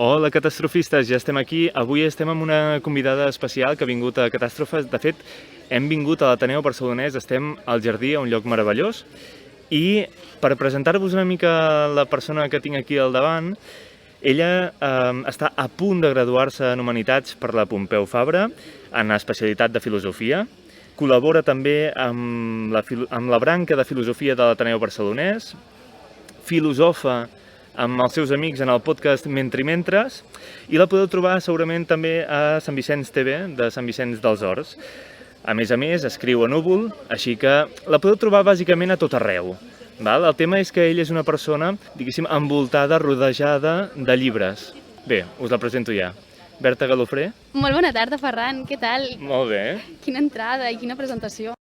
Hola, catastrofistes, ja estem aquí. Avui estem amb una convidada especial que ha vingut a Catàstrofes. De fet, hem vingut a l'Ateneu Barcelonès, estem al Jardí, a un lloc meravellós. I per presentar-vos una mica la persona que tinc aquí al davant, ella està a punt de graduar-se en Humanitats per la Pompeu Fabra, en especialitat de Filosofia. Col·labora també amb la branca de Filosofia de l'Ateneu Barcelonès, filosofa amb els seus amics en el podcast Mentres, i la podeu trobar segurament també a Sant Vicenç TV, de Sant Vicenç dels Horts. A més, escriu a Núvol, així que la podeu trobar bàsicament a tot arreu. Val? El tema és que ell és una persona, diguéssim, envoltada, rodejada de llibres. Bé, us la presento ja. Berta Galofré. Molt bona tarda, Ferran, què tal? Molt bé. Quina entrada i quina presentació.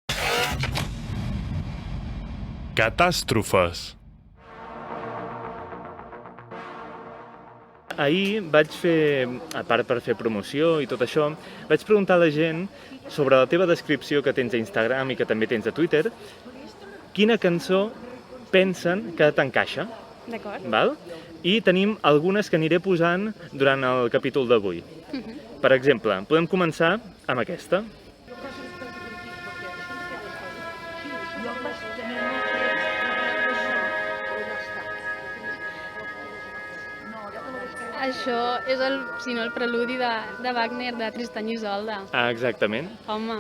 Catàstrofes. Ahir vaig fer, a part per fer promoció i tot això, vaig preguntar a la gent sobre la teva descripció que tens a Instagram i que també tens a Twitter, quina cançó pensen que t'encaixa. D'acord. Val? I tenim algunes que aniré posant durant el capítol d'avui. Per exemple, podem començar amb aquesta. Això és, si no, el preludi de Wagner, de Tristany i Isolda. Ah, exactament. Home.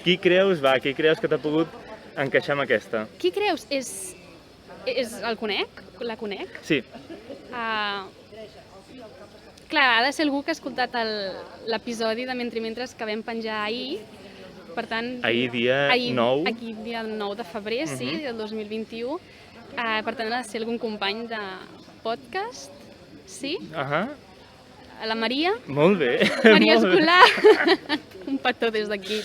Qui creus que t'ha pogut encaixar amb aquesta? Qui creus? El conec? La conec? Sí. Clar, ha de ser algú que ha escoltat l'episodi de Mentres que vam penjar ahir. Per tant, Ahir dia 9. Aquí dia 9 de febrer, sí, del 2021. Per tant, ha de ser algun company de podcast, sí? La Maria? Molt bé. Maria molt bé. Escolar. Un petó des d'aquí.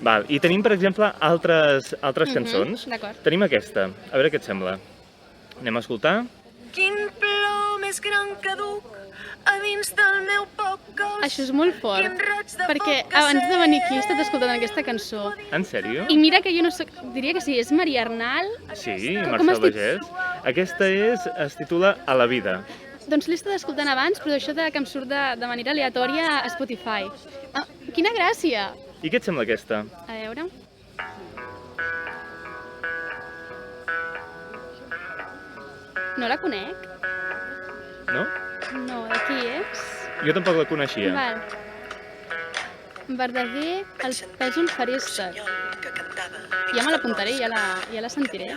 Val. I tenim, per exemple, altres cançons. D'acord. Tenim aquesta. A veure què et sembla. Anem a escoltar. Quin plor més gran que duc a dins del meu poc cos. Això és molt fort, Quin raig de perquè foc que abans de venir aquí he sent. estat escoltant aquesta cançó. En sèrio? I mira que jo no soc... Diria que sí, és Maria Arnal. Sí, Com Marcel es diu? Bagés. Aquesta es titula A la vida. Doncs l'he estat escoltant abans, però això que em surt de manera aleatòria a Spotify. Quina gràcia! I què et sembla aquesta? A veure... No la conec? No? No, de qui és? Jo tampoc la coneixia. Val. Verdaguer, el pèsol feréstec. Ja me l'apuntaré, ja la sentiré.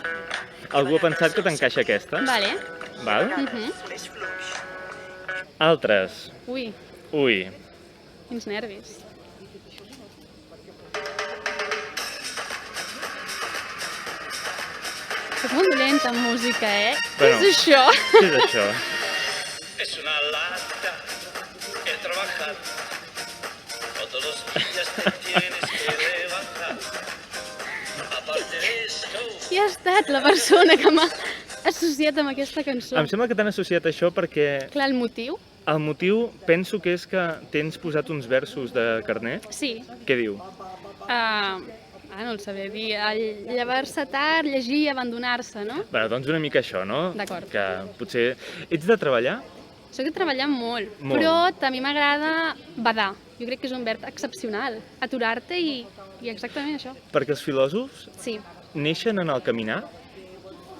Algú ha pensat que t'encaixa aquesta? Vale. Val? Mhm. Altres. Ui, Ui. quins nervis. Soc molt dolenta en música, Què Bueno. és això? Què és això? Es una lata el trabajar. Todos los días te tienes que levantar. Aparte de esto, Qui ha estat la persona que m'ha associat amb aquesta cançó? Em sembla que t'han associat això perquè Clar, el motiu? el motiu penso que és que tens posat uns versos de Carner. Sí. Què diu? No el sabia dir. Llevar-se tard, llegir i abandonar-se, no? Bé, doncs una mica això, no? D'acord. Que potser... Ets de treballar? Soc de treballar molt, Molt. però també m'agrada badar. Jo crec que és un verb excepcional. Aturar-te i exactament això. Perquè els filòsofs Sí. neixen en el caminar,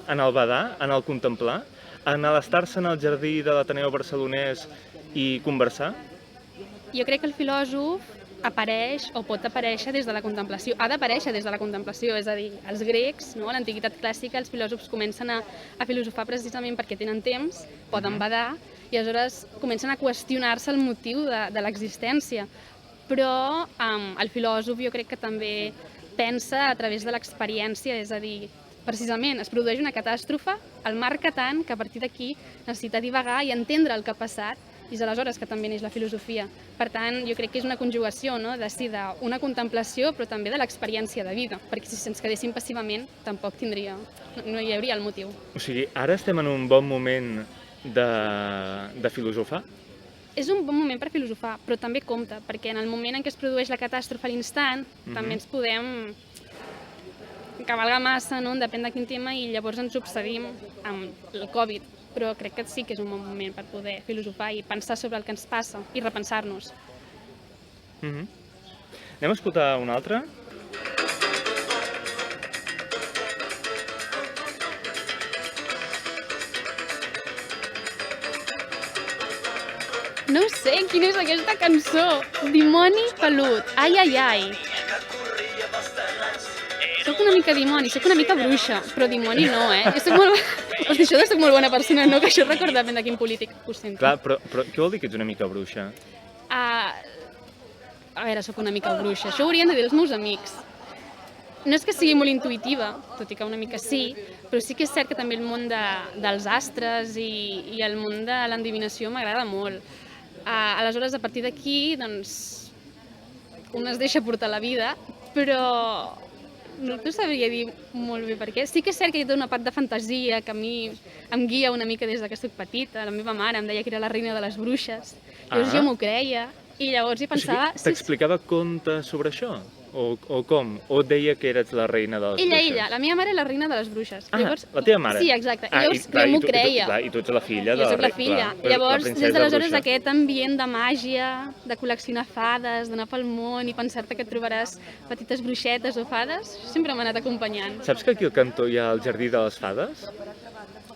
en el badar, en el contemplar, en l'estar-se en el jardí de l'Ateneu Barcelonès i conversar. Jo crec que el filòsof apareix o pot aparèixer des de la contemplació. Ha d'aparèixer des de la contemplació, és a dir, els grecs, no? A l'antiguitat clàssica, els filòsofs comencen a filosofar precisament perquè tenen temps, poden badar, i aleshores comencen a qüestionar-se el motiu de l'existència. Però el filòsof jo crec que també pensa a través de l'experiència, és a dir, precisament es produeix una catàstrofe, el marca tant que a partir d'aquí necessita divagar i entendre el que ha passat, i és aleshores que també neix la filosofia. Per tant, jo crec que és una conjugació, no? D'una contemplació, però també de l'experiència de vida, perquè si ens quedéssim passivament tampoc no hi hauria el motiu. O sigui, ara estem en un bon moment de filosofar? És un bon moment per filosofar, però també compta, perquè en el moment en què es produeix la catàstrofe a l'instant, també ens podem cavalgar massa, no? Depèn de quin tema, i llavors ens obsedim amb el Covid. però crec que sí que és un bon moment per poder filosofar i pensar sobre el que ens passa i repensar-nos. Anem a escoltar una altra? No sé, quina és aquesta cançó? Dimoni pelut, ai, ai, ai. Soc una mica dimoni, soc una mica bruixa, però dimoni no, Jo soc molt... Hosti, això de soc molt bona persona, no? Que això recorda ben de quin polític ho sento. Clar, però què vol dir que ets una mica bruixa? A veure, soc una mica bruixa, això ho haurien de dir els meus amics. No és que sigui molt intuïtiva, tot i que una mica sí, però sí que és cert que també el món dels astres i el món de l'endevinació m'agrada molt. Aleshores, a partir d'aquí, doncs, un es deixa portar la vida, però no t'ho sabria dir molt bé per què. Sí que és cert que hi ha una part de fantasia que a mi em guia una mica des que soc petita. La meva mare em deia que era la reina de les bruixes. Llavors jo m'ho creia i llavors hi pensava... O sigui, t'explicava contes sobre això? O com? O et deia que eres la reina de les bruixes? Ella, la meva mare és la reina de les bruixes. Llavors, la teva mare? Sí, exacte. Llavors jo m'ho creia. I tu ets la filla de Jo soc la filla. Llavors, des d'aleshores, bruixa. aquest ambient de màgia, de col·leccionar fades, d'anar pel món i pensar-te que et trobaràs petites bruixetes o fades, sempre m'ha anat acompanyant. Saps que aquí al cantó hi ha el Jardí de les Fades?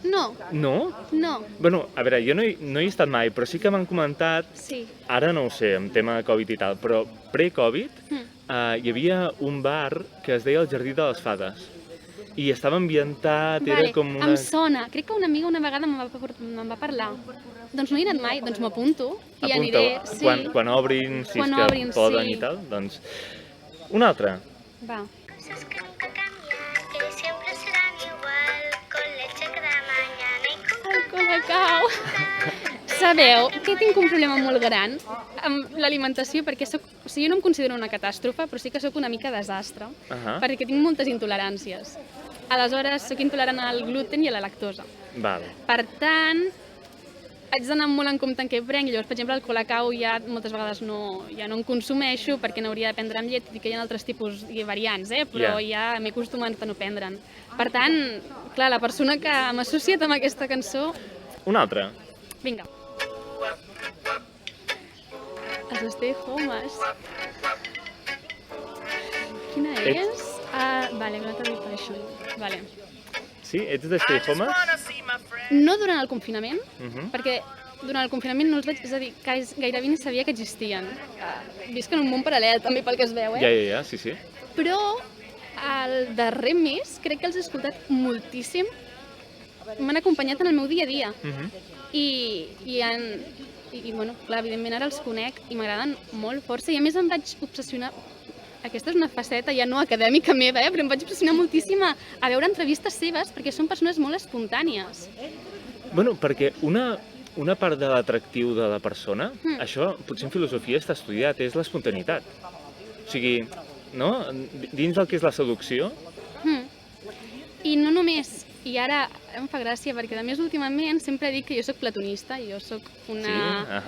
No, No? no. Bueno, a veure, jo no hi he estat mai, però sí que m'han comentat, Sí. ara no ho sé, amb tema de Covid i tal, però pre-Covid hi havia un bar que es deia el Jardí de les Fades. I estava ambientat, era com una... Em sona. Crec que una amiga una vegada me'n va parlar. Doncs no hi he anat mai, doncs m'apunto i aniré. Sí. Quan obrin, si Quan és que obrin, poden sí. i tal, doncs... Una altra. Va. Cosas que nunca cambian, que siempre serán igual, con leche cada mañana y con El colacau. Sabeu que tinc un problema molt gran amb l'alimentació perquè jo no em considero una catàstrofe, però sí que sóc una mica desastre, perquè tinc moltes intoleràncies. Aleshores, sóc intolerant al gluten i a la lactosa. Val. Per tant, haig d'anar molt en compte en què prenc. Llavors, per exemple, el colacau ja moltes vegades ja no en consumeixo perquè n'hauria de prendre amb llet, i que hi ha altres tipus i variants, però ja m'he acostumat a no prendre'n. Per tant, clar, la persona que m'ha associat amb aquesta cançó... Una altra. Vinga. Els Stay Homes. Quina és? Vale, una altra Passion. Vale. Sí? Ets de Stay Homes? No durant el confinament, perquè durant el confinament no els veig, és a dir, gairebé ni sabia que existien. Visc en un món paral·lel, també, pel que es veu, Ja, sí. Però el darrer mes crec que els he escoltat moltíssim. M'han acompanyat en el meu dia a dia. I bueno, clar, evidentment ara els conec i m'agraden molt força. I a més em vaig obsessionar, aquesta és una faceta ja no acadèmica meva, però em vaig obsessionar moltíssim a veure entrevistes seves perquè són persones molt espontànies. Bueno, perquè una part de l'atractiu de la persona, això potser en filosofia està estudiat, és l'espontaneïtat. O sigui, no? Dins del que és la seducció. I no només, i ara em fa gràcia perquè a més últimament sempre dic que jo soc platonista, jo soc una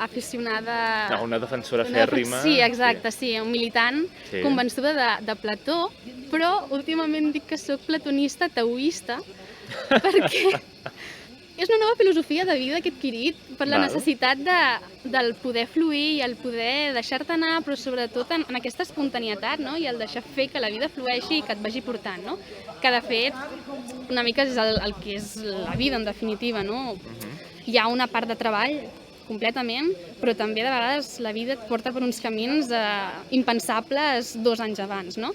aficionada... Una defensora fèrrima. Sí, exacte, sí, un militant convençuda de Plató, però últimament dic que soc platonista taoista perquè és una nova filosofia de vida que he adquirit per la necessitat del poder fluir i el poder deixar-te anar, però sobretot en aquesta espontaneïtat, no? I el deixar fer que la vida flueixi i que et vagi portant, no? Que de fet una mica és el que és la vida en definitiva, no? Hi ha una part de treball completament, però també de vegades la vida et porta per uns camins impensables 2 anys abans, no?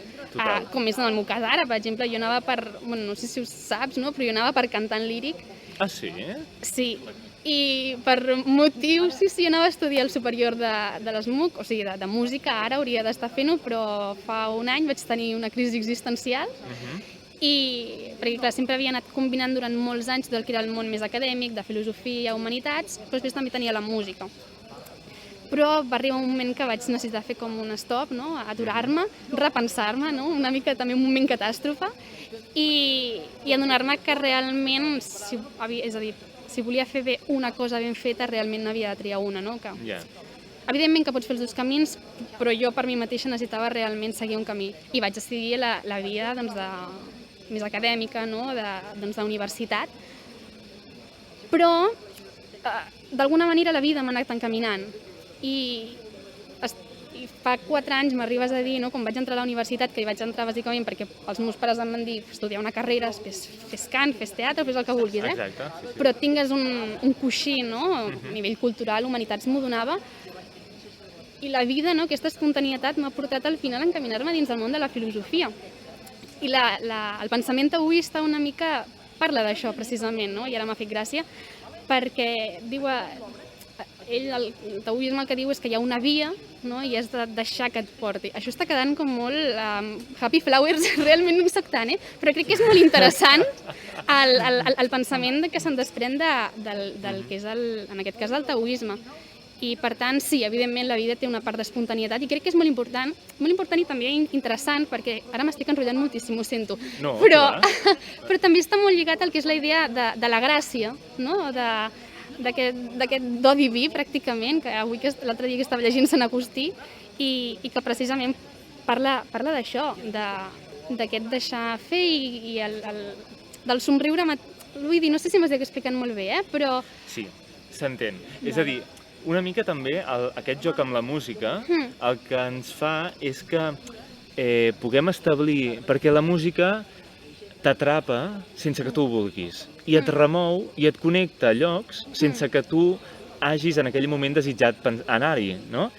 Com és en el meu cas ara, per exemple, jo anava per, bueno, no sé si ho saps, no? Però jo anava per cantant líric. Ah, sí? Sí, i per motius, jo anava a estudiar el superior de l'ESMUC, o sigui, de música, ara hauria d'estar fent-ho, però fa un any vaig tenir una crisi existencial, perquè clar, sempre havia anat combinant durant molts anys del que era el món més acadèmic, de filosofia, humanitats, però després també tenia la música. Però va arribar un moment que vaig necessitar fer com un stop, no? Aturar-me, repensar-me, no? Una mica també un moment catàstrofe, i adonar-me que realment, és a dir, si volia fer bé una cosa ben feta, realment n'havia de triar una, no? Evidentment que pots fer els 2 camins, però jo per mi mateixa necessitava realment seguir un camí. I vaig decidir la via més acadèmica, no? D'universitat. Però, d'alguna manera, la vida m'ha anat encaminant. I fa 4 anys m'arribes a dir, no, quan vaig entrar a la universitat, que hi vaig entrar bàsicament perquè els meus pares em van dir estudiar una carrera, fes cant, fes teatre, fes el que vulguis, Exacte, sí. però tingues un coixí, no? A nivell cultural, humanitats m'ho donava, i la vida, no, aquesta espontanietat m'ha portat al final a encaminar-me dins del món de la filosofia. I el pensament taoista una mica parla d'això, precisament, no? I ara m'ha fet gràcia, perquè diu... el taoisme el que diu és que hi ha una via, no? I has de deixar que et porti. Això està quedant com molt happy flowers, realment no hi soc tant, però crec que és molt interessant el pensament que se'n desprèn del que és, en aquest cas, el taoisme. I, per tant, sí, evidentment, la vida té una part d'espontanietat i crec que és molt important i també interessant, perquè ara m'estic enrotllant moltíssim, ho sento, No, però també està molt lligat al que és la idea de la gràcia, no? D'aquest do diví, pràcticament, que l'altre dia que estava llegint Sant Agustí, i que precisament parla d'això, d'aquest deixar fer i del somriure. Vull dir, no sé si m'estic explicant molt bé, però... Sí, s'entén. És a dir, una mica també aquest joc amb la música el que ens fa és que puguem establir... Perquè la música t'atrapa sense que tu ho vulguis i et remou i et connecta a llocs sense que tu hagis en aquell moment desitjat anar-hi, no?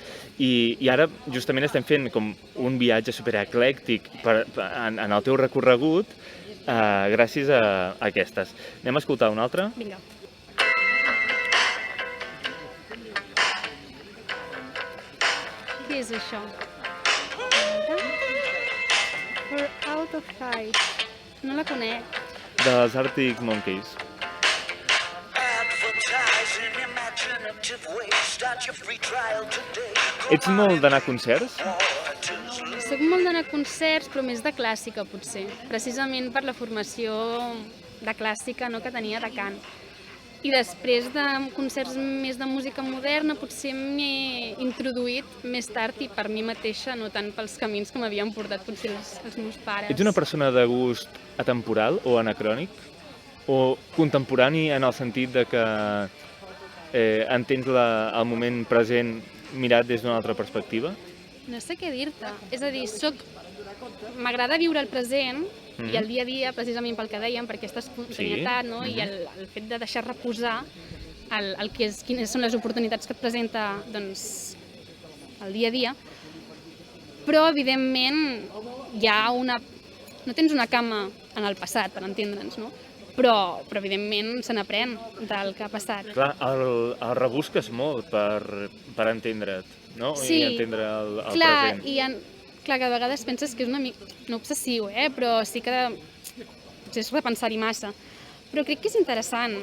I ara justament estem fent com un viatge supereclèctic en el teu recorregut gràcies a aquestes. Anem a escoltar una altra? Vinga. Què és això? We're out of fight. No la conec. Dels Arctic Monkeys. Ets molt d'anar a concerts? Soc molt d'anar a concerts, però més de clàssica, potser. Precisament per la formació de clàssica, no, que tenia de cant. I després de concerts més de música moderna potser m'he introduït més tard i per mi mateixa, no tant pels camins que m'havien portat potser els meus pares. Ets una persona de gust atemporal o anacrònic? O contemporani en el sentit de que entens el moment present mirat des d'una altra perspectiva? No sé què dir-te. És a dir, m'agrada viure el present i el dia a dia, precisament pel que dèiem, per aquesta espontaneïtat, no? I el fet de deixar reposar quines són les oportunitats que et presenta, doncs, el dia a dia. Però, evidentment, hi ha no tens una cama en el passat, per entendre'ns, no? Però evidentment, se n'aprèn del que ha passat. Clar, el rebusques molt per entendre't, no? Sí, i entendre el clar, present. Clar, que a vegades penses que és una mica, no obsessiu, però sí que potser és repensar-hi massa. Però crec que és interessant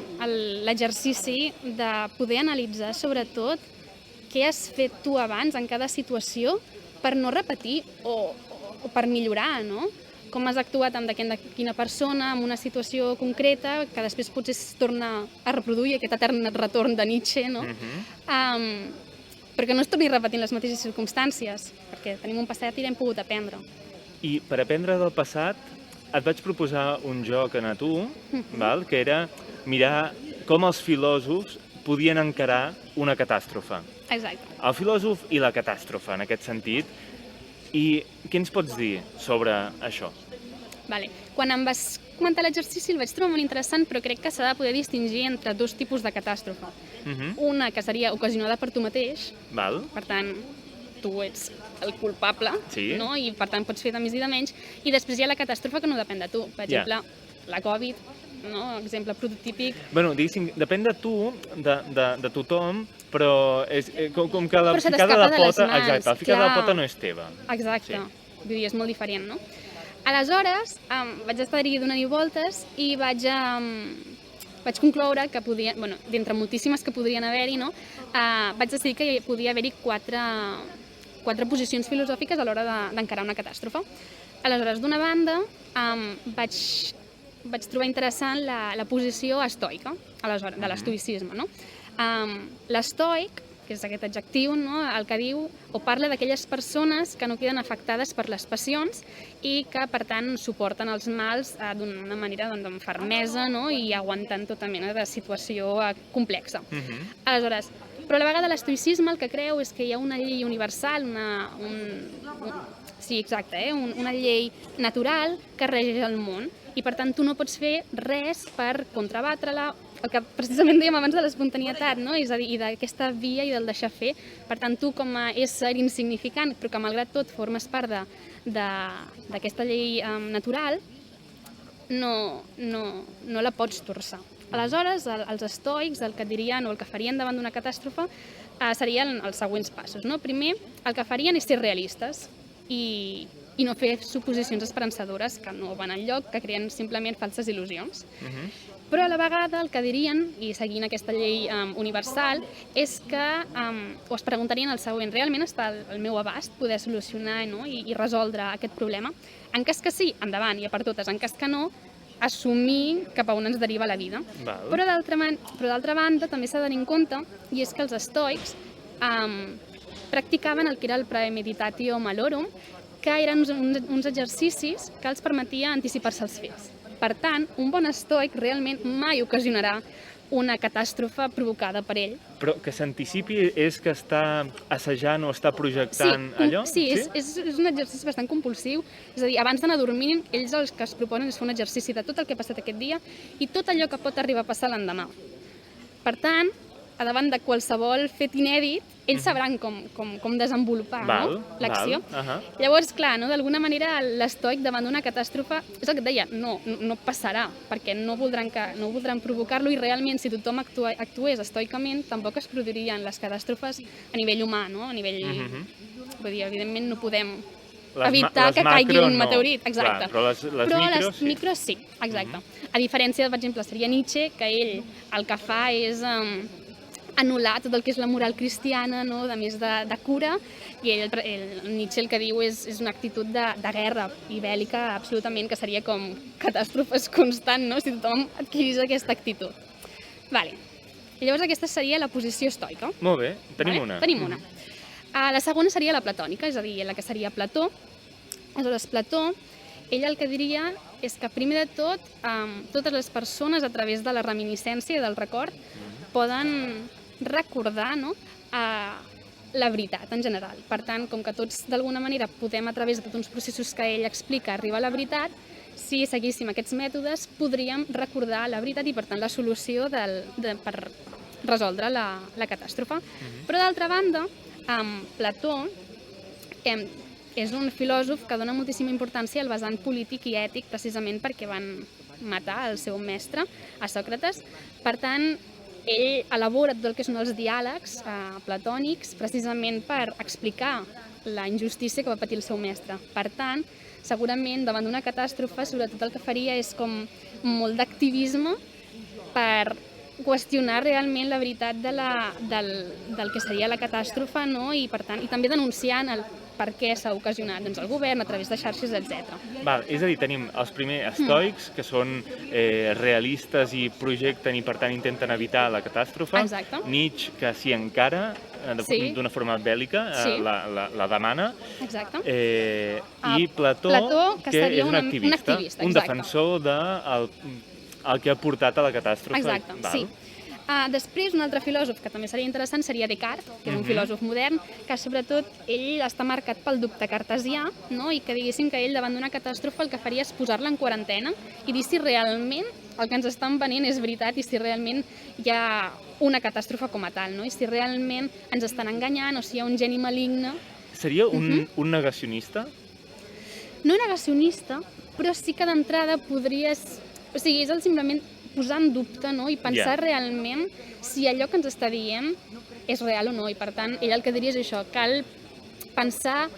l'exercici de poder analitzar, sobretot, què has fet tu abans en cada situació per no repetir o per millorar, no? Com has actuat amb quina persona, en una situació concreta, que després potser es torna a reproduir aquest etern retorn de Nietzsche, no? Perquè no es torni repetint les mateixes circumstàncies, perquè tenim un passat i l'hem pogut aprendre. I per aprendre del passat et vaig proposar un joc a tu, que era mirar com els filòsofs podien encarar una catàstrofe. Exacte. El filòsof i la catàstrofe, en aquest sentit. I què ens pots dir sobre això? Vale. Quan em vas comentar l'exercici el vaig trobar molt interessant, però crec que s'ha de poder distingir entre dos tipus de catàstrofe. Una que seria ocasionada per tu mateix, per tant, tu ets el culpable, no? I per tant pots fer de més i de menys, i després hi ha la catàstrofe que no depèn de tu. Per exemple, la Covid, no? Exemple prototípic. Bueno, diguéssim, depèn de tu, de tothom, però és com que la ficada de pota... Exacte, la ficada de pota no és teva. Exacte, vull dir, és molt diferent, no? Aleshores, vaig estar donant-hi voltes i vaig concloure que d'entre moltíssimes que podrien haver-hi, no? Vaig decidir que hi podia haver-hi quatre posicions filosòfiques a l'hora d'encarar una catàstrofe. Aleshores, d'una banda, vaig trobar interessant la posició estoica, de l'estoïcisme, no? L'estoic que és aquest adjectiu, no? El que diu o parla d'aquelles persones que no queden afectades per les passions i que, per tant, suporten els mals d'una manera amb fermesa, no? I aguantant tota mena de situació complexa. Aleshores, però a la vegada l'estoïcisme el que creu és que hi ha una llei universal, una llei natural que regeix el món i per tant tu no pots fer res per contrabatre-la, el que precisament dèiem abans de l'espontanietat, no? És a dir, i d'aquesta via i del deixar fer. Per tant, tu com a ésser insignificant, però que malgrat tot formes part d'aquesta llei natural, no la pots torçar. Aleshores, els estoics el que dirien o el que farien davant d'una catàstrofe serien els següents passos. No? Primer, el que farien és ser realistes i no fer suposicions esperançadores que no van enlloc, que creen simplement falses il·lusions. Però a la vegada el que dirien, i seguint aquesta llei universal, és que o es preguntarien el següent: realment està al meu abast poder solucionar i resoldre aquest problema? En cas que sí, endavant, i a per totes. En cas que no, assumir cap a on ens deriva la vida. Però d'altra banda també s'ha de tenir en compte, i és que els estoics practicaven el que era el praemeditatio malorum, que eren uns exercicis que els permetia anticipar-se als fets. Per tant, un bon estoic realment mai ocasionarà una catàstrofe provocada per ell. Però que s'anticipi és que està assajant o està projectant allò? Sí, és un exercici bastant compulsiu. És a dir, abans d'anar dormint, ells els que es proposen és fer un exercici de tot el que ha passat aquest dia i tot allò que pot arribar a passar l'endemà. Per tant, a davant de qualsevol fet inèdit, ells sabran com desenvolupar l'acció. Llavors, clar, d'alguna manera l'estoic davant d'una catàstrofe, és el que et deia, no passarà, perquè no voldran provocar-lo i realment si tothom actués estoicament tampoc es produirien les catàstrofes a nivell humà, a nivell... Vull dir, evidentment no podem evitar que caigui un meteorit, exacte. Però les micros sí, exacte. A diferència, per exemple, seria Nietzsche, que ell el que fa és anul·lar tot el que és la moral cristiana, de més de cura, i Nietzsche el que diu és una actitud de guerra i bèl·lica absolutament, que seria com catàstrofes constant, si tothom adquirís aquesta actitud. Llavors aquesta seria la posició estoica. Molt bé, tenim una. Tenim una. La segona seria la platònica, és a dir, la que seria Plató. Aleshores, Plató, ell el que diria és que primer de tot, totes les persones a través de la reminiscència i del record poden recordar la veritat en general. Per tant, com que tots d'alguna manera podem a través de tots uns processos que ell explica arribar a la veritat, si seguíssim aquests mètodes podríem recordar la veritat i per tant la solució per resoldre la catàstrofe. Però d'altra banda, Plató és un filòsof que dona moltíssima importància al vessant polític i ètic precisament perquè van matar el seu mestre, a Sòcrates. Per tant, ell elabora tot el que són els diàlegs platònics precisament per explicar la injustícia que va patir el seu mestre. Per tant, segurament davant d'una catàstrofe, sobretot el que faria és com molt d'activisme per qüestionar realment la veritat del que seria la catàstrofe i també denunciant el per què s'ha ocasionat el govern a través de xarxes, etc. És a dir, tenim els primers estoics, que són realistes i projecten i per tant intenten evitar la catàstrofe. Exacte. Nietzsche, que s'hi encara d'una forma bèl·lica, la demana. Exacte. I Plató, que és un activista, un defensor del que ha portat a la catàstrofe. Exacte, sí. Després, un altre filòsof que també seria interessant seria Descartes, que és un filòsof modern, que sobretot ell està marcat pel dubte cartesià, i que diguéssim que ell davant d'una catàstrofe el que faria és posar-la en quarantena i dir si realment el que ens estan venent és veritat i si realment hi ha una catàstrofe com a tal, i si realment ens estan enganyant o si hi ha un geni maligne. Seria un negacionista? No negacionista, però sí que d'entrada podries... O sigui, és el simplement posar en dubte i pensar realment si allò que ens està dient és real o no. I per tant, ell el que diria és això, cal pensar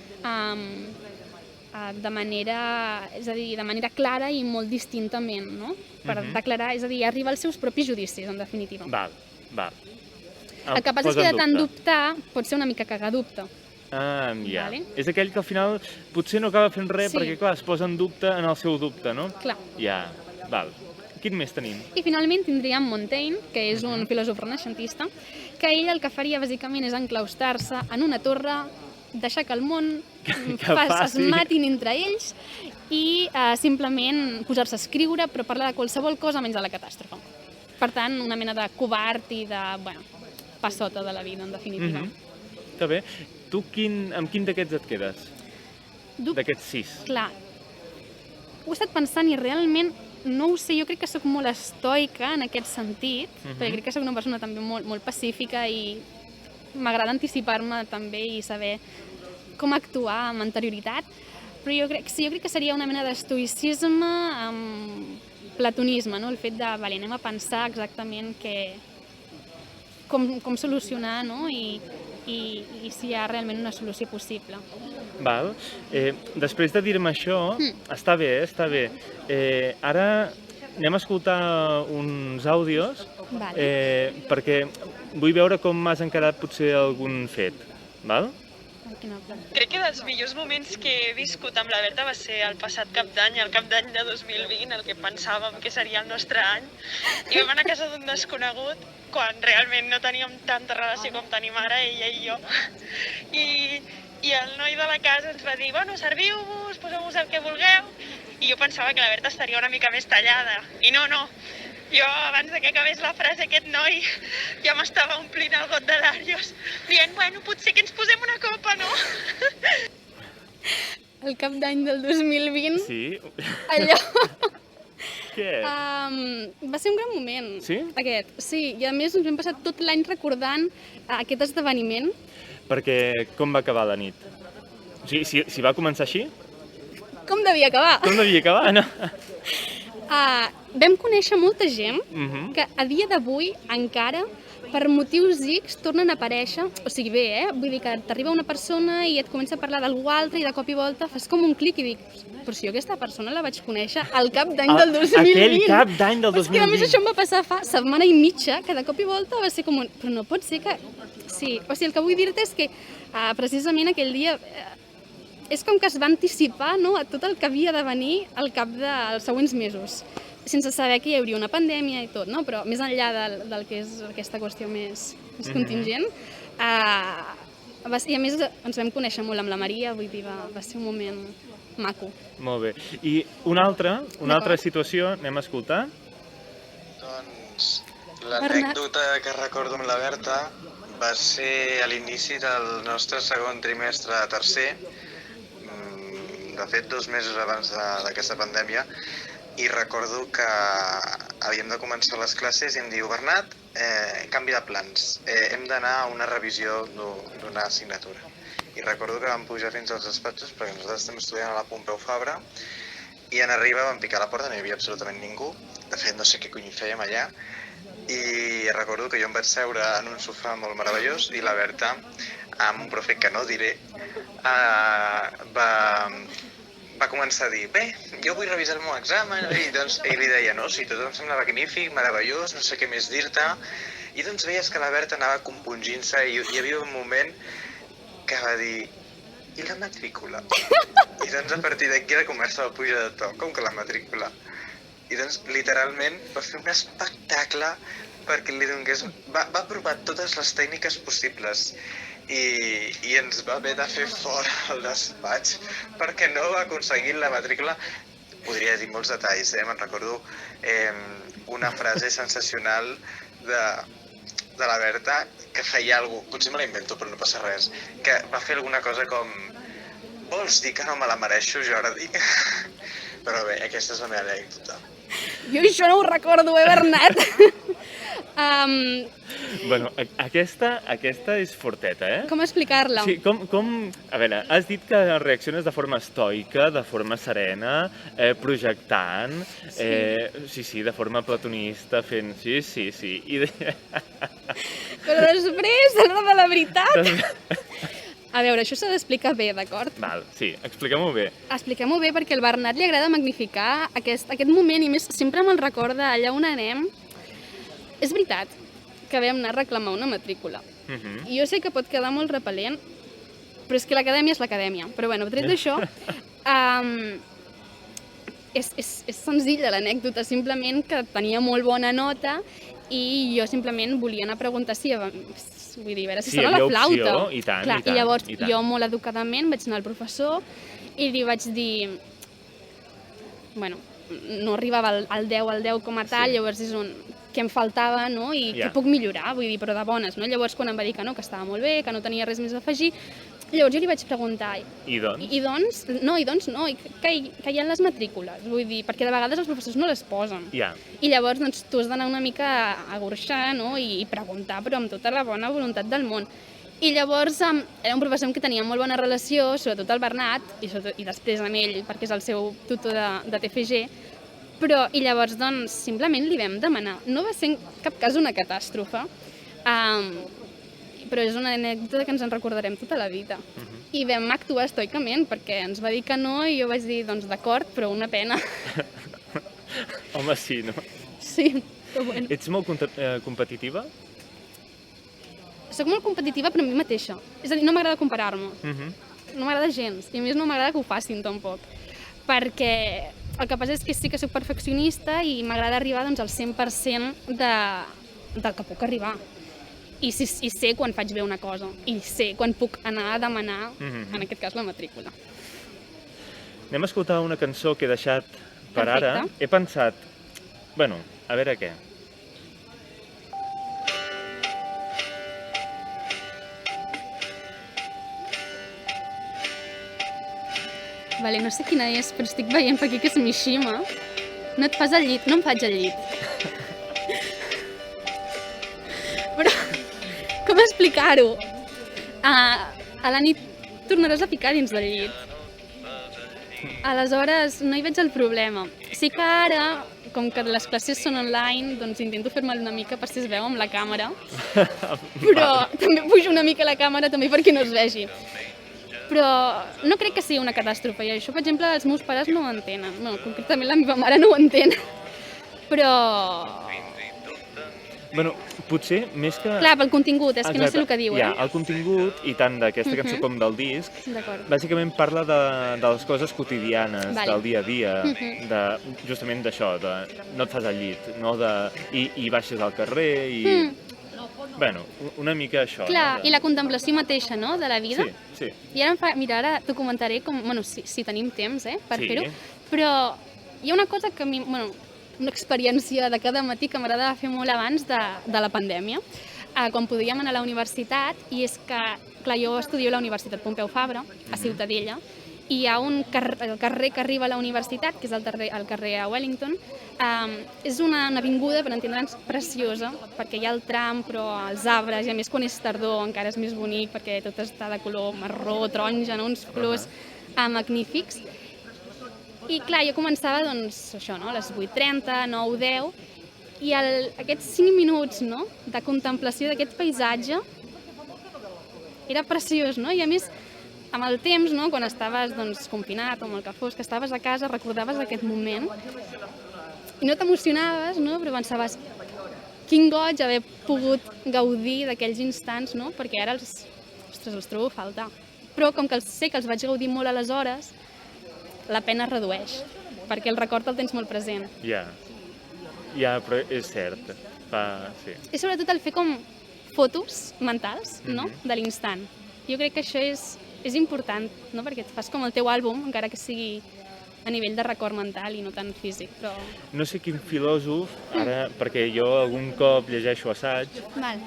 de manera clara i molt distintament, per declarar, és a dir, arribar als seus propis judicis, en definitiva. Val. El que passa és que de tant dubtar pot ser una mica cagar dubte. És aquell que al final potser no acaba fent res perquè, clar, es posa en dubte en el seu dubte, no? Clar. Val. Quin més tenim? I finalment tindríem Montaigne, que és un filòsof renaixentista, que ell el que faria bàsicament és enclaustar-se en una torre, deixar que el món es matin entre ells i simplement posar-se a escriure, però parlar de qualsevol cosa menys de la catàstrofe. Per tant, una mena de covard i de, passota de la vida, en definitiva. Està bé. Tu amb quin d'aquests et quedes? D'aquests 6? Clar, ho he estat pensant i realment no ho sé, jo crec que sóc molt estoica en aquest sentit, perquè crec que sóc una persona també molt pacífica i m'agrada anticipar-me també i saber com actuar amb anterioritat, però jo crec que seria una mena d'estoïcisme amb platonisme, no? El fet de, anem a pensar exactament com solucionar, no? I si hi ha realment una solució possible. Val. Després de dir-me això, està bé, està bé. Ara anem a escoltar uns àudios, perquè vull veure com m'has encarat potser algun fet. Val? Crec que dels millors moments que he viscut amb la Berta va ser el passat cap d'any, el cap d'any de 2020, el que pensàvem que seria el nostre any, i vam anar a casa d'un desconegut quan realment no teníem tanta relació com tenim ara, ella i jo. I el noi de la casa ens va dir, bueno, serviu-vos, poseu-vos el que vulgueu, i jo pensava que la Berta estaria una mica més tallada, i no. Jo, abans que acabés la frase, aquest noi ja m'estava omplint el got de Larios, dient, bueno, potser que ens posem una copa, no? El cap d'any del 2020, Sí? allò... Què? Va ser un gran moment, Sí? aquest. Sí, i a més ens hem passat tot l'any recordant aquest esdeveniment. Perquè com va acabar la nit? O sigui, si va començar així, Com devia acabar? com devia acabar? No? Vam conèixer molta gent Mhm. que a dia d'avui encara per motius X tornen a aparèixer, o sigui bé, vull dir que t'arriba una persona i et comença a parlar d'algú altre i de cop i volta fas com un clic i dic, però si jo aquesta persona la vaig conèixer al cap d'any del 2020. Aquell cap d'any del Però és que a 2020. més això em va passar fa setmana i mitja, que de cop i volta va ser com un... Però no pot ser que... Sí, o sigui, el que vull dir-te és que precisament aquell dia és com que es va anticipar, no, a tot el que havia de venir al cap dels següents mesos, sense saber que hi hauria una pandèmia i tot, no? Però més enllà del que és aquesta qüestió més contingent, i a més ens vam conèixer molt amb la Maria, vull dir, va ser un moment maco. Molt bé. I una altra situació, anem a escoltar. Doncs l'anècdota que recordo amb la Berta va ser a l'inici del nostre segon trimestre de tercer, de fet 2 mesos abans d'aquesta pandèmia, i recordo que havíem de començar les classes i em diu, Bernat, canvi de plans, hem d'anar a una revisió d'una assignatura. I recordo que vam pujar fins als despatxos, perquè nosaltres estem estudiant a la Pompeu Fabra, i en arribar vam picar a la porta, no hi havia absolutament ningú, de fet no sé què cony fèiem allà, i recordo que jo em vaig seure en un sofà molt meravellós i la Berta, amb un profe que no diré, va començar a dir, bé, jo vull revisar el meu examen, i doncs ell li deia, no, si tot em sembla magnífic, meravellós, no sé què més dir-te, i doncs veies que la Berta anava compungint-se i hi havia un moment que va dir, i la matrícula? I doncs a partir d'aquí la conversa va pujar de to, com que la matrícula? I doncs literalment va fer un espectacle perquè li donés... Va provar totes les tècniques possibles i ens va haver de fer fora el despatx perquè no va aconseguir la matrícula. Podria dir molts detalls, me'n recordo una frase sensacional de la Berta que feia alguna cosa, potser me la invento però no passa res, que va fer alguna cosa com vols dir que no me la mereixo, Jordi? Però bé, aquesta és la meva anècdota. Jo això no ho recordo, Bernat? Bueno, aquesta és forteta, Com explicar-la? Sí, a veure, has dit que reacciones de forma estoica, de forma serena, projectant, sí, de forma platonista, fent sí. Però després, a l'hora de la veritat... A veure, això s'ha d'explicar bé, d'acord? Val, sí, expliquem-ho bé. Expliquem-ho bé perquè al Bernat li agrada magnificar aquest moment i més sempre me'l recorda allà on anem. És veritat que vam anar a reclamar una matrícula. I jo sé que pot quedar molt repel·lent, però és que l'acadèmia és l'acadèmia. Però bueno, tret d'això, és senzilla l'anècdota, simplement que tenia molt bona nota i jo simplement volia anar a preguntar si, vull dir, a veure si Sí, sona la hi havia flauta. opció, i tant, Clar, i tant, I llavors i tant. jo molt educadament vaig anar al professor i li vaig dir, bueno, no arribava al 10 com a tal, Sí. llavors és un què em faltava, no? I Ja. què puc millorar, vull dir, però de bones, no? Llavors quan em va dir que no, que estava molt bé, que no tenia res més a afegir, llavors jo li vaig preguntar, I doncs? i doncs no, que hi ha les matrícules, vull dir, perquè de vegades els professors no les posen. Ja. I llavors doncs, tu has d'anar una mica a gorxar, no? I preguntar, però amb tota la bona voluntat del món. I llavors era un professor amb qui tenia molt bona relació, sobretot el Bernat, i després amb ell, perquè és el seu tutor de TFG, i llavors doncs simplement li vam demanar. No va ser en cap cas una catàstrofe, però és una anècdota que ens en recordarem tota la vida. I vam actuar estoicament, perquè ens va dir que no i jo vaig dir, doncs d'acord, però una pena. Home, sí, no? Sí, però bueno. Ets molt competitiva? Soc molt competitiva per a mi mateixa. És a dir, no m'agrada comparar-me. No m'agrada gens. I a més no m'agrada que ho facin tampoc. Perquè el que passa és que sí que soc perfeccionista i m'agrada arribar doncs, al 100% del que puc arribar. I sé quan faig bé una cosa. I sé quan puc anar a demanar, en aquest cas, la matrícula. Anem a escoltar una cançó que he deixat per ara. Perfecte. He pensat, bueno, a veure què. Vale, no sé quina és, però estic veient per aquí que és Mishima. No et fas al llit, no em faig al llit. Però, com explicar-ho? A la nit tornaràs a picar dins del llit. Aleshores, no hi veig el problema. Sí que ara, com que les classes són online, doncs intento fer-me'l una mica per si es veu amb la càmera. Però també pujo una mica la càmera també perquè no es vegi. Però no crec que sigui una catàstrofe, i això, per exemple, els meus pares no ho entenen. Bueno, concretament la meva mare no ho entén. Però... Bueno, potser més que... Clar, pel contingut, és que no sé el que diu, Ja, el contingut, i tant d'aquesta cançó com del disc, D'acord. bàsicament parla de les coses quotidianes, Vale. del dia a dia, justament d'això, de no et fas al llit, no i baixes al carrer, i... Bueno, una mica això. Clar, no? i la contemplació mateixa, no?, de la vida. Sí, sí. I ara, mira, ara t'ho comentaré, bueno, si tenim temps, per Sí. fer-ho, però hi ha una cosa que a mi, bueno, una experiència de cada matí que m'agradava fer molt abans de la pandèmia, quan podíem anar a la universitat, i és que, clar, jo estudio a la Universitat Pompeu Fabra, a Ciutadella, i hi ha el carrer que arriba a la universitat, que és el carrer a Wellington, és una avinguda, per entendre'ns, preciosa, perquè hi ha el tram, però els arbres, i a més quan és tardor encara és més bonic, perquè tot està de color marró, taronja, no? Uns colors magnífics. I clar, jo començava, doncs, això, no? A les 8:30, 9, 10, i aquests 5 minuts, no?, de contemplació d'aquest paisatge era preciós, no? I a més, amb el temps, no?, quan estaves doncs, confinat o amb el que fos, que estaves a casa, recordaves aquest moment i no t'emocionaves, no?, però pensaves quin goig haver pogut gaudir d'aquells instants, no?, perquè ara els trobo a faltar. Però com que sé que els vaig gaudir molt aleshores, la pena es redueix, perquè el record el tens molt present. Ja, però és cert. Sí. És sobretot el fer com fotos mentals, no?, de l'instant. Jo crec que això és important, no?, perquè et fas com el teu àlbum, encara que sigui a nivell de record mental i no tan físic, però... No sé quin filòsof, ara, perquè jo algun cop llegeixo assaig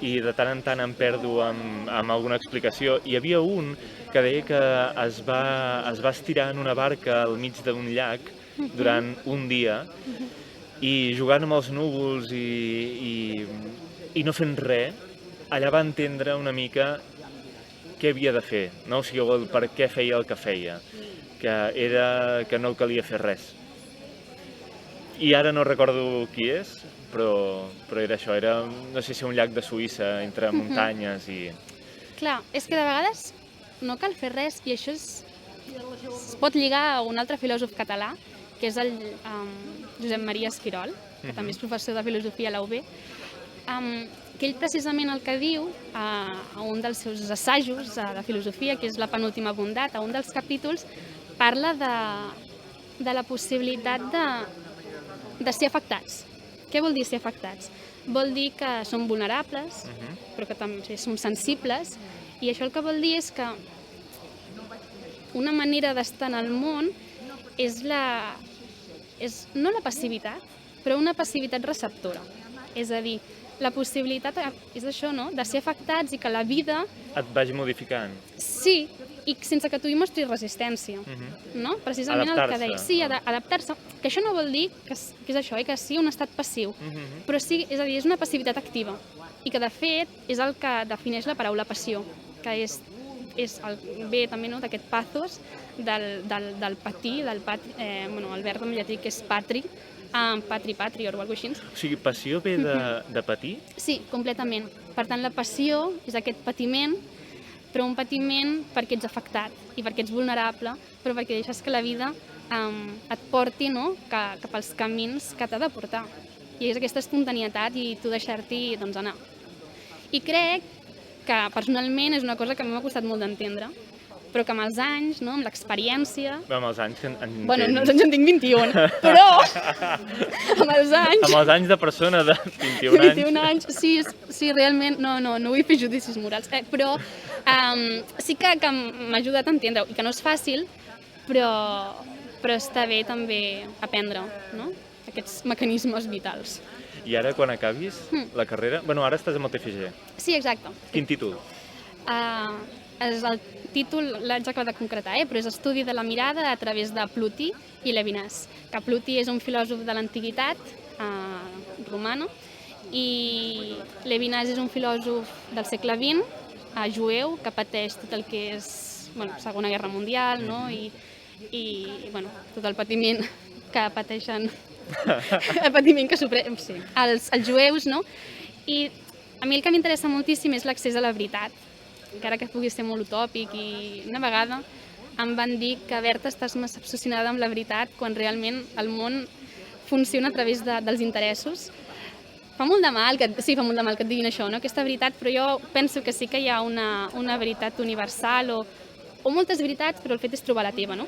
i de tant en tant em perdo amb alguna explicació. Hi havia un que deia que es va estirar en una barca al mig d'un llac durant un dia i jugant amb els núvols i no fent res, allà va entendre una mica què havia de fer, no? O sigui, el per què feia el que feia, que era que no calia fer res. I ara no recordo qui és, però era això, era, no sé si un llac de Suïssa, entre muntanyes i... Clar, és que de vegades no cal fer res, i això es pot lligar a un altre filòsof català, que és el Josep Maria Esquirol, que també és professor de filosofia a la UB, que ell precisament el que diu a un dels seus assajos de filosofia, que és la penúltima bondat, a un dels capítols, parla de la possibilitat de ser afectats. Què vol dir ser afectats? Vol dir que som vulnerables, però que també som sensibles, i això el que vol dir és que una manera d'estar en el món és no la passivitat, però una passivitat receptora. És a dir, la possibilitat és això, no?, de ser afectats i que la vida... Et vagi modificant. Sí, i sense que tu hi mostris resistència, no? Precisament el que deia. Sí, adaptar-se. Que això no vol dir que és això, que sigui un estat passiu, però sí, és a dir, és una passivitat activa i que de fet és el que defineix la paraula passió, que ve també d'aquest pathos del patir, el verb en llatí que és patri, patri o alguna cosa així. O sigui, passió ve de patir? Sí, completament. Per tant, la passió és aquest patiment, però un patiment perquè ets afectat i perquè ets vulnerable, però perquè deixes que la vida et porti cap als camins que t'ha de portar. I és aquesta espontanietat i tu deixar-t'hi anar. I crec que personalment és una cosa que a mi m'ha costat molt d'entendre, però que amb els anys, amb l'experiència... Amb els anys... Bueno, no en tinc 21, però amb els anys... Amb els anys de persona de 21 anys... 21 anys, sí, realment, no vull fer judicis morals, però sí que m'ha ajudat a entendre-ho, i que no és fàcil, però està bé també aprendre, no?, aquests mecanismes vitals. I ara, quan acabis la carrera... Bueno, ara estàs amb el TFG. Sí, exacte. Quin títol? El títol l'haig acabat de concretar, però és Estudi de la mirada a través de Plotí i Levinas. Que Plotí és un filòsof de l'antiguitat romana i Levinas és un filòsof del segle XX, jueu, que pateix tot el que és Segona Guerra Mundial, no? I tot el patiment que pateixen els jueus, no? I a mi el que m'interessa moltíssim és l'accés a la veritat, encara que pugui ser molt utòpic, i una vegada em van dir que Berta estàs massa obsessionada amb la veritat quan realment el món funciona a través dels interessos. Fa molt de mal que et diguin això, no?, aquesta veritat, però jo penso que sí que hi ha una veritat universal o moltes veritats, però el fet és trobar la teva, no?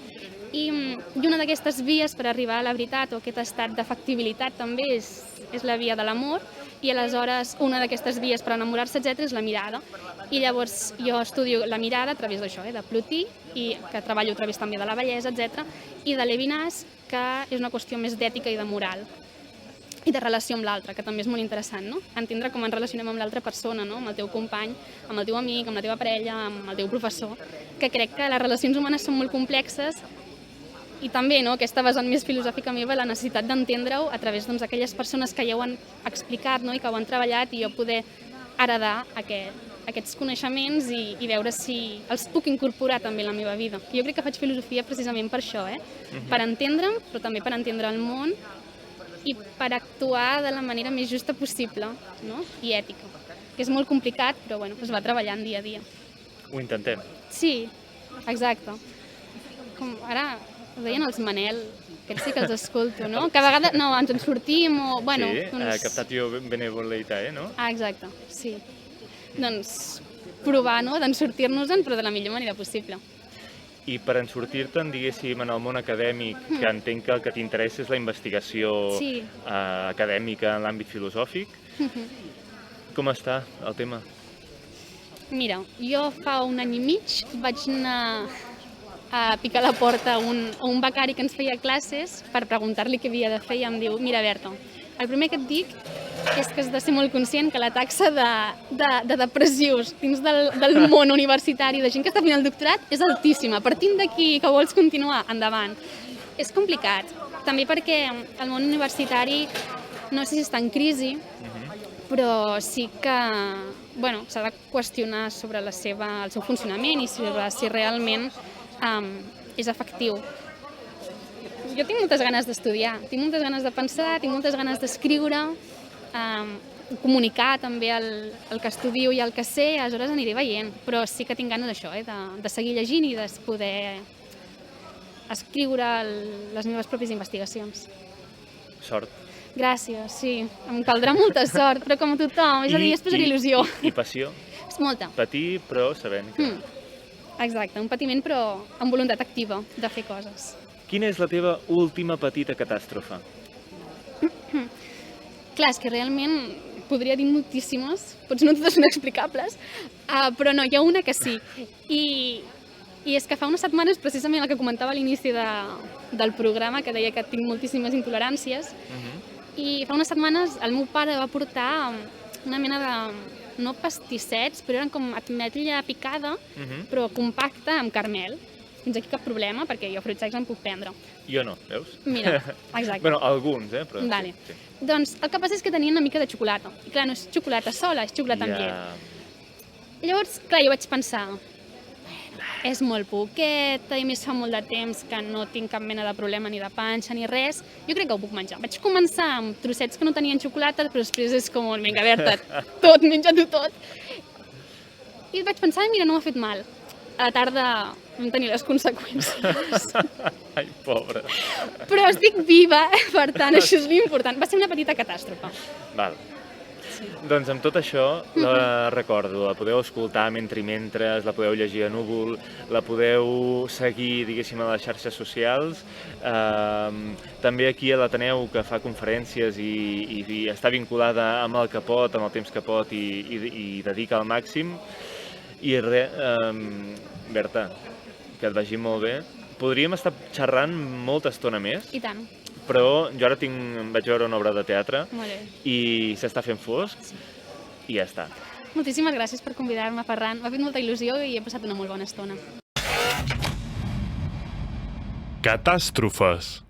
I una d'aquestes vies per arribar a la veritat o aquest estat d'afectibilitat també és la via de l'amor, i aleshores una d'aquestes vies per enamorar-se, etc., és la mirada. I llavors jo estudio la mirada a través d'això, de Plotí, i que treballo a través també de la bellesa, etc., i de Levinas, que és una qüestió més d'ètica i de moral, i de relació amb l'altre, que també és molt interessant, no? Entendre com ens relacionem amb l'altra persona, no?, amb el teu company, amb el teu amic, amb la teva parella, amb el teu professor, que crec que les relacions humanes són molt complexes, i també, no?, aquesta vessant més filosòfica meva, la necessitat d'entendre-ho a través d'aquelles persones que ja ho han explicat, no?, i que ho han treballat, i jo poder heredar aquests coneixements i veure si els puc incorporar també en la meva vida. Jo crec que faig filosofia precisament per això, per entendre'm, però també per entendre el món i per actuar de la manera més justa possible, no?, i ètica, que és molt complicat, però es va treballant dia a dia. Ho intentem. Sí, exacte. Com ara ho deien els Manel, aquests sí que els escolto, no? Que a vegades ens en sortim o... Sí, captatio benevolitae, no? Exacte, sí. Doncs provar, no?, d'en sortir-nos-en, però de la millor manera possible. I per en sortir-te'n, diguéssim, en el món acadèmic, que entenc que el que t'interessa és la investigació acadèmica en l'àmbit filosòfic, com està el tema? Mira, jo fa un any i mig vaig anar a picar a la porta a un becari que ens feia classes per preguntar-li què havia de fer, i em diu: mira, Berta, el primer que et dic és que has de ser molt conscient que la taxa de depressius dins del món universitari de gent que està fent el doctorat és altíssima. Partint d'aquí, que vols continuar, endavant. És complicat, també perquè el món universitari no sé si està en crisi, però sí que s'ha de qüestionar sobre el seu funcionament i sobre si realment és efectiu. Jo tinc moltes ganes d'estudiar, tinc moltes ganes de pensar, tinc moltes ganes d'escriure, comunicar també el que estudio i el que sé, aleshores aniré veient, però sí que tinc ganes d'això, de seguir llegint i de poder escriure les meves pròpies investigacions. Sort. Gràcies, sí. Em caldrà molta sort, però com a tothom, és a dir, és posar il·lusió. I passió? És molta. Patir, però sabent que... Exacte, un patiment però amb voluntat activa de fer coses. quina és la teva última petita catàstrofe? Clar, és que realment podria dir moltíssimes, potser no totes són explicables, però no, hi ha una que sí. I és que fa unes setmanes, precisament el que comentava a l'inici del programa, que deia que tinc moltíssimes intoleràncies, i fa unes setmanes el meu pare va portar una mena de, no pastissets, però eren com ametlla picada, però compacta amb caramel. Fins aquí cap problema, perquè jo fruits secs en puc prendre. Jo no, veus? Mira, exacte. Bueno, alguns, però... Vale. Sí. Doncs el que passa és que tenia una mica de xocolata. I clar, no és xocolata sola, és xocolata amb llet. Llavors, clar, jo vaig pensar, és molt poqueta i més fa molt de temps que no tinc cap mena de problema ni de panxa ni res, jo crec que ho puc menjar. Vaig començar amb trossets que no tenien xocolata, però després és com, vinga, Berta, tot, menja-t'ho tot. I vaig pensar, mira, no m'ha fet mal. A la tarda vam tenir les conseqüències. Ai, pobra. Però estic viva, per tant, això és l'important. Va ser una petita catàstrofe. Val. Doncs amb tot això, la recordo, la podeu escoltar mentre i mentres, la podeu llegir a Núvol, la podeu seguir, diguéssim, a les xarxes socials, també aquí a l'Ateneu, que fa conferències i està vinculada amb el que pot, amb el temps que pot i dedica al màxim. I res, Berta, que et vagi molt bé. Podríem estar xerrant molta estona més. I tant. Però jo ara vaig veure una obra de teatre i s'està fent fosc i ja està. Moltíssimes gràcies per convidar-me, Ferran. M'ha fet molta il·lusió i he passat una molt bona estona. Catàstrofes.